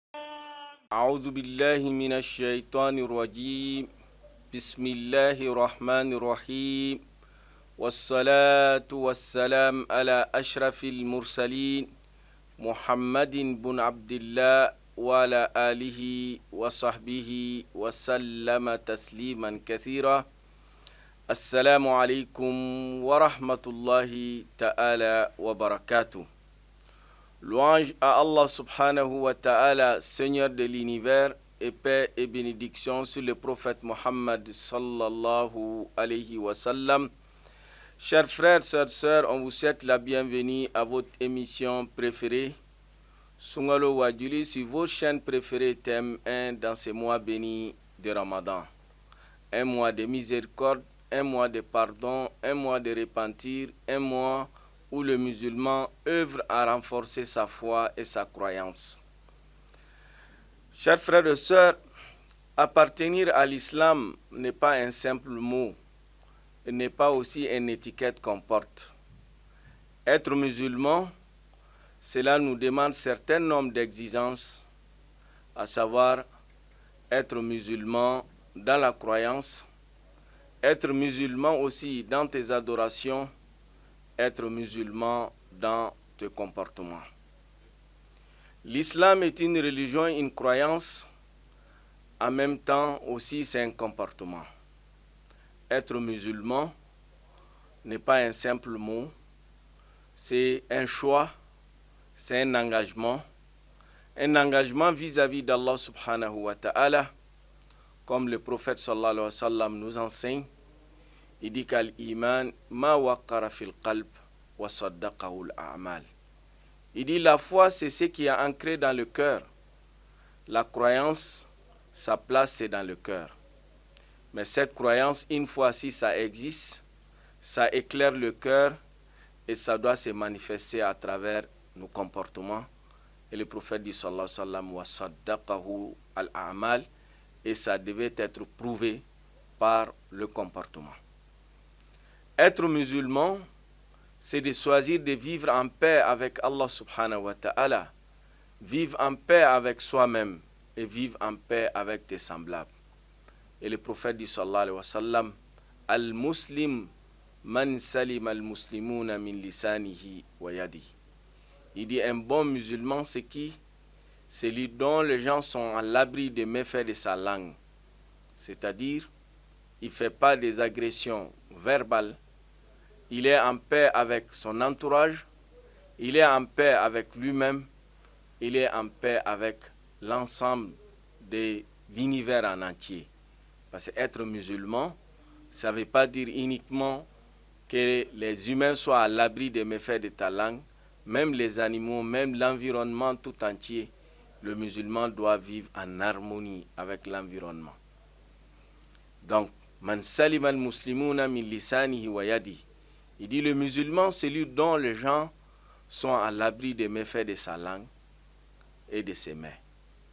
أعوذ بالله من الشيطان الرجيم بسم الله الرحمن الرحيم والصلاة والسلام على أشرف المرسلين محمد بن عبد الله وعلى آله وصحبه وسلم تسليما كثيرا. السلام عليكم ورحمة الله تعالى وبركاته. Louange à Allah subhanahu wa ta'ala, Seigneur de l'univers, et paix et bénédiction sur le prophète Mohammed sallallahu alayhi wa sallam. Chers frères, sœurs, on vous souhaite la bienvenue à votre émission préférée, Sungalo Wadjuli, sur vos chaînes préférées, thème 1 dans ce mois béni de Ramadan. Un mois de miséricorde, un mois de pardon, un mois de repentir, un mois où le musulman œuvre à renforcer sa foi et sa croyance. Chers frères et sœurs, appartenir à l'islam n'est pas un simple mot, et n'est pas aussi une étiquette qu'on porte. Être musulman, cela nous demande certain nombre d'exigences, à savoir être musulman dans la croyance, être musulman aussi dans tes adorations, être musulman dans tes comportements. L'islam est une religion, une croyance, en même temps aussi c'est un comportement. Être musulman n'est pas un simple mot, c'est un choix, c'est un engagement vis-à-vis d'Allah subhanahu wa ta'ala, comme le prophète sallallahu alayhi wa sallam nous enseigne. Il dit qu'al-iman ma waqara fil qalb wa saddaqahu al-a'mal. Il dit la foi c'est ce qui est ancré dans le cœur. La croyance, sa place c'est dans le cœur. Mais cette croyance, une fois si ça existe, ça éclaire le cœur et ça doit se manifester à travers nos comportements. Et le prophète dit sallallahu alayhi wa sallam wa saddaqahu al-a'mal, et ça devait être prouvé par le comportement. Être musulman, c'est de choisir de vivre en paix avec Allah subhanahu wa ta'ala, vivre en paix avec soi-même et vivre en paix avec tes semblables. Et le prophète dit sallallahu alayhi wa sallam, Al-Muslim man salim al-muslimuna min lisanihi wa yadi. Il dit un bon musulman c'est qui? C'est lui dont les gens sont à l'abri des méfaits de sa langue. C'est-à-dire, il ne fait pas des agressions verbales. Il est en paix avec son entourage, il est en paix avec lui-même, il est en paix avec l'ensemble de l'univers en entier. Parce qu'être musulman, ça ne veut pas dire uniquement que les humains soient à l'abri des méfaits de ta langue, même les animaux, même l'environnement tout entier. Le musulman doit vivre en harmonie avec l'environnement. Donc, man salim al-muslimuna min lisanihi wa yadi. Il dit le musulman, c'est lui dont les gens sont à l'abri des méfaits de sa langue et de ses mains.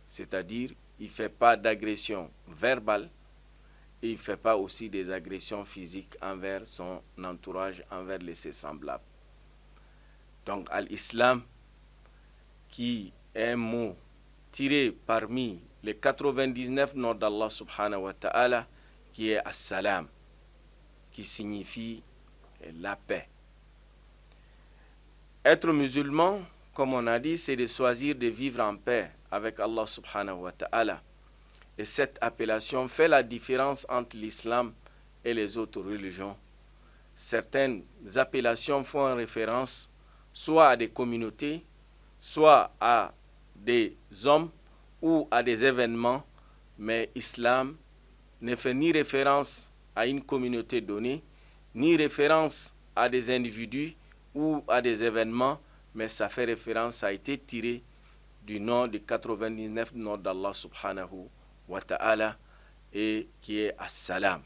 C'est-à-dire, il ne fait pas d'agression verbale et il ne fait pas aussi des agressions physiques envers son entourage, envers ses semblables. Donc, al-Islam, qui est un mot tiré parmi les 99 noms d'Allah subhanahu wa ta'ala, qui est as-salam, qui signifie la paix. Être musulman, comme on a dit, c'est de choisir de vivre en paix avec Allah subhanahu wa ta'ala. Et cette appellation fait la différence entre l'islam et les autres religions. Certaines appellations font référence soit à des communautés, soit à des hommes ou à des événements, mais l'islam ne fait ni référence à une communauté donnée, ni référence à des individus ou à des événements, mais ça fait référence, ça a été tiré du nom de 99 noms d'Allah subhanahu wa ta'ala, et qui est as-salam.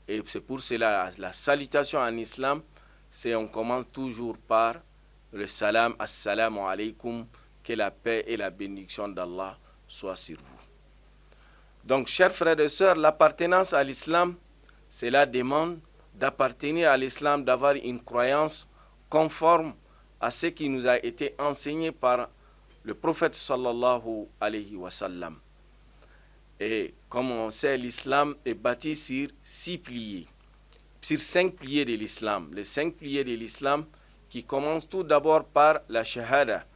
Et c'est pour cela, la salutation en islam, c'est on commence toujours par le salam, assalamu alaykum, que la paix et la bénédiction d'Allah soient sur vous. Donc, chers frères et sœurs, l'appartenance à l'islam, c'est la demande d'appartenir à l'islam, d'avoir une croyance conforme à ce qui nous a été enseigné par le prophète sallallahu alayhi wa sallam. Et comme on sait, l'islam est bâti sur 6 piliers, sur 5 piliers de l'islam. Les 5 piliers de l'islam qui commencent tout d'abord par la shahada,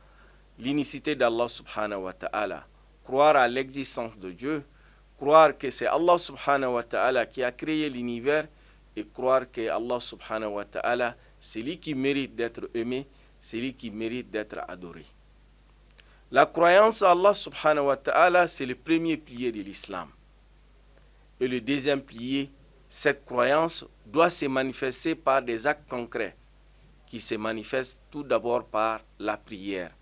l'unicité d'Allah subhanahu wa ta'ala, croire à l'existence de Dieu, croire que c'est Allah subhanahu wa ta'ala qui a créé l'univers et croire que Allah subhanahu wa ta'ala, c'est lui qui mérite d'être aimé, c'est lui qui mérite d'être adoré. La croyance à Allah subhanahu wa ta'ala, c'est le premier pilier de l'islam. Et le deuxième pilier, cette croyance doit se manifester par des actes concrets qui se manifestent tout d'abord par la prière.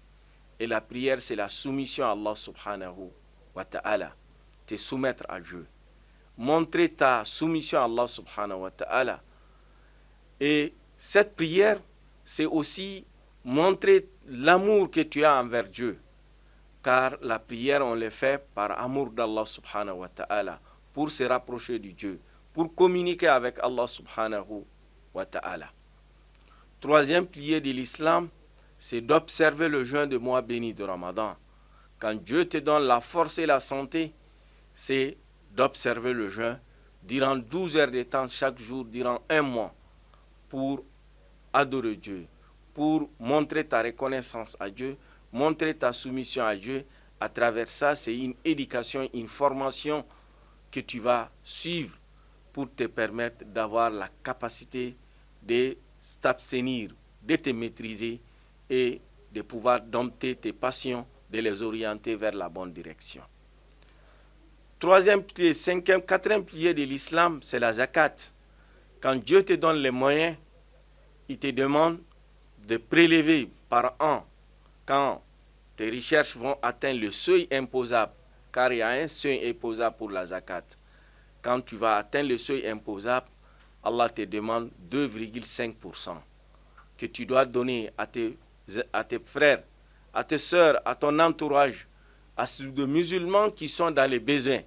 Et la prière, c'est la soumission à Allah subhanahu wa ta'ala. Te soumettre à Dieu. Montrer ta soumission à Allah subhanahu wa ta'ala. Et cette prière, c'est aussi montrer l'amour que tu as envers Dieu. Car la prière, on le fait par amour d'Allah subhanahu wa ta'ala, pour se rapprocher de Dieu, pour communiquer avec Allah subhanahu wa ta'ala. Troisième pilier de l'islam, c'est d'observer le jeûne de mois béni de Ramadan. Quand Dieu te donne la force et la santé, c'est d'observer le jeûne durant 12 heures de temps chaque jour, durant un mois, pour adorer Dieu, pour montrer ta reconnaissance à Dieu, montrer ta soumission à Dieu. À travers ça, c'est une éducation, une formation que tu vas suivre pour te permettre d'avoir la capacité de t'abstenir, de te maîtriser et de pouvoir dompter tes passions, de les orienter vers la bonne direction. Troisième pilier, cinquième, quatrième pilier de l'islam, c'est la zakat. Quand Dieu te donne les moyens, il te demande de prélever par an quand tes recherches vont atteindre le seuil imposable, car il y a un seuil imposable pour la zakat. Quand tu vas atteindre le seuil imposable, Allah te demande 2,5% que tu dois donner à tes frères, à tes sœurs, à ton entourage, à ceux de musulmans qui sont dans les besoins,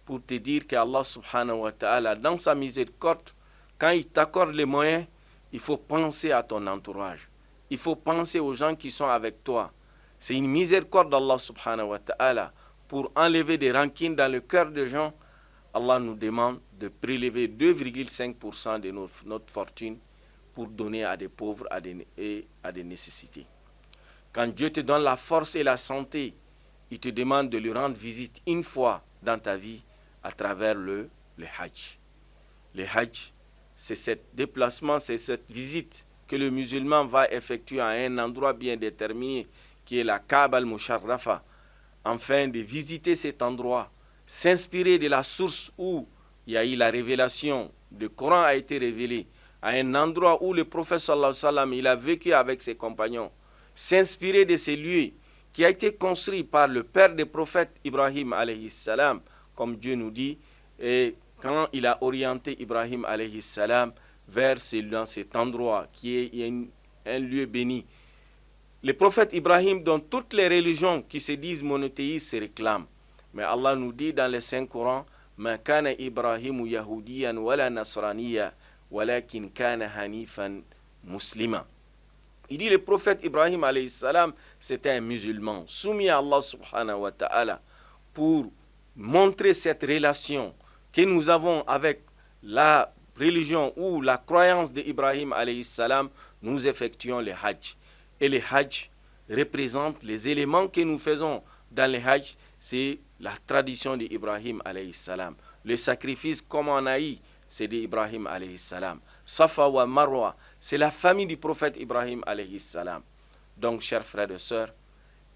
pour te dire qu'Allah subhanahu wa ta'ala, dans sa miséricorde, quand il t'accorde les moyens, il faut penser à ton entourage. Il faut penser aux gens qui sont avec toi. C'est une miséricorde d'Allah subhanahu wa ta'ala pour enlever des rancines dans le cœur des gens. Allah nous demande de prélever 2,5% de notre fortune pour donner à des pauvres et à des nécessités. Quand Dieu te donne la force et la santé, il te demande de lui rendre visite une fois dans ta vie à travers le Hajj. Le Hajj, c'est ce déplacement, c'est cette visite que le musulman va effectuer à un endroit bien déterminé, qui est la Kaaba al-Musharrafa, afin de visiter cet endroit, s'inspirer de la source où il y a eu la révélation, le Coran a été révélé, à un endroit où le prophète sallallahu alayhi wa sallam, il a vécu avec ses compagnons, s'inspirer de ces lieux qui a été construit par le père des prophètes Ibrahim alayhi salam, comme Dieu nous dit, et quand il a orienté Ibrahim alayhi salam vers cet endroit qui est un lieu béni. Le prophète Ibrahim, dans toutes les religions qui se disent monothéistes, se réclament. Mais Allah nous dit dans le Saint-Coran, Ma kana Ibrahimu yahudiyan wala nasraniya, walakin kana hanifan muslima. Il dit le prophète Ibrahim alayhi salam, c'était un musulman, soumis à Allah subhanahu wa ta'ala, pour montrer cette relation que nous avons avec la religion ou la croyance d'Ibrahim alayhi salam, nous effectuons le Hajj. Et le Hajj représente les éléments que nous faisons dans le Hajj, c'est la tradition d'Ibrahim alayhi salam. Le sacrifice comme on a eu, c'est d'Ibrahim alayhi salam. Safa wa Marwa, c'est la famille du prophète Ibrahim alayhi salam. Donc, chers frères et sœurs,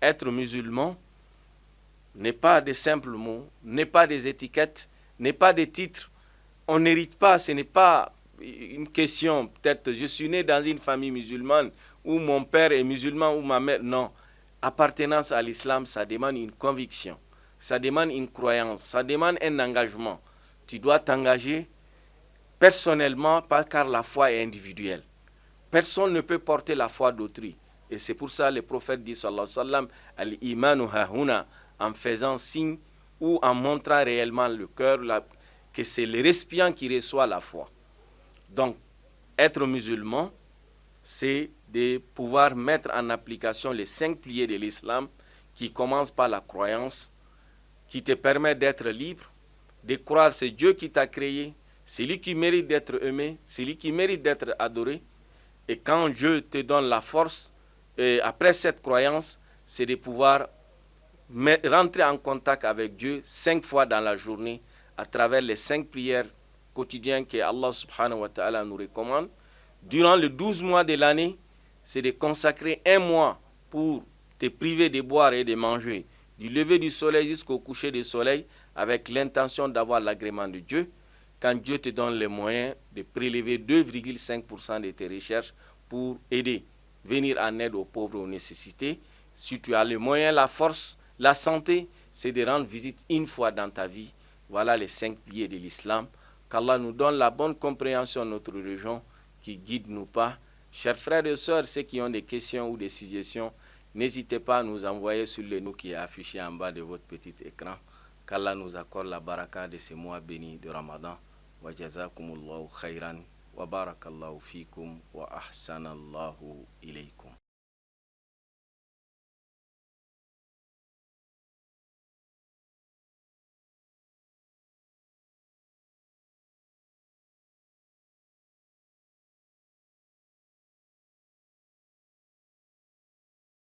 être musulman n'est pas des simples mots, n'est pas des étiquettes, n'est pas des titres. On n'hérite pas, ce n'est pas une question, peut-être je suis né dans une famille musulmane, où mon père est musulman, ou ma mère, non. Appartenance à l'islam, ça demande une conviction, ça demande une croyance, ça demande un engagement. Tu dois t'engager personnellement, pas car la foi est individuelle. Personne ne peut porter la foi d'autrui. Et c'est pour ça que le prophète dit, sallallahu alayhi wa sallam, al-imanu hahuna, en faisant signe ou en montrant réellement le cœur, que c'est le récipient qui reçoit la foi. Donc, être musulman, c'est de pouvoir mettre en application les 5 piliers de l'islam, qui commence par la croyance, qui te permet d'être libre, de croire c'est Dieu qui t'a créé, c'est lui qui mérite d'être aimé, c'est lui qui mérite d'être adoré. Et quand Dieu te donne la force, et après cette croyance, c'est de pouvoir rentrer en contact avec Dieu 5 fois dans la journée à travers les 5 prières quotidiennes que Allah subhanahu wa ta'ala nous recommande. Durant les 12 mois de l'année, c'est de consacrer 1 mois pour te priver de boire et de manger, du lever du soleil jusqu'au coucher du soleil, avec l'intention d'avoir l'agrément de Dieu. Quand Dieu te donne les moyens de prélever 2,5% de tes recherches pour aider, venir en aide aux pauvres, aux nécessités, si tu as les moyens, la force, la santé, c'est de rendre visite 1 fois dans ta vie. Voilà les 5 piliers de l'islam. Qu'Allah nous donne la bonne compréhension de notre religion, qui guide nous pas. Chers frères et sœurs, ceux qui ont des questions ou des suggestions, n'hésitez pas à nous envoyer sur le nom qui est affiché en bas de votre petit écran. Qu'Allah nous accorde la baraka de ces mois bénis de Ramadan. Wa jazakumullahu khairan wa barakallahu fikum wa ahsanallahu ilaykum.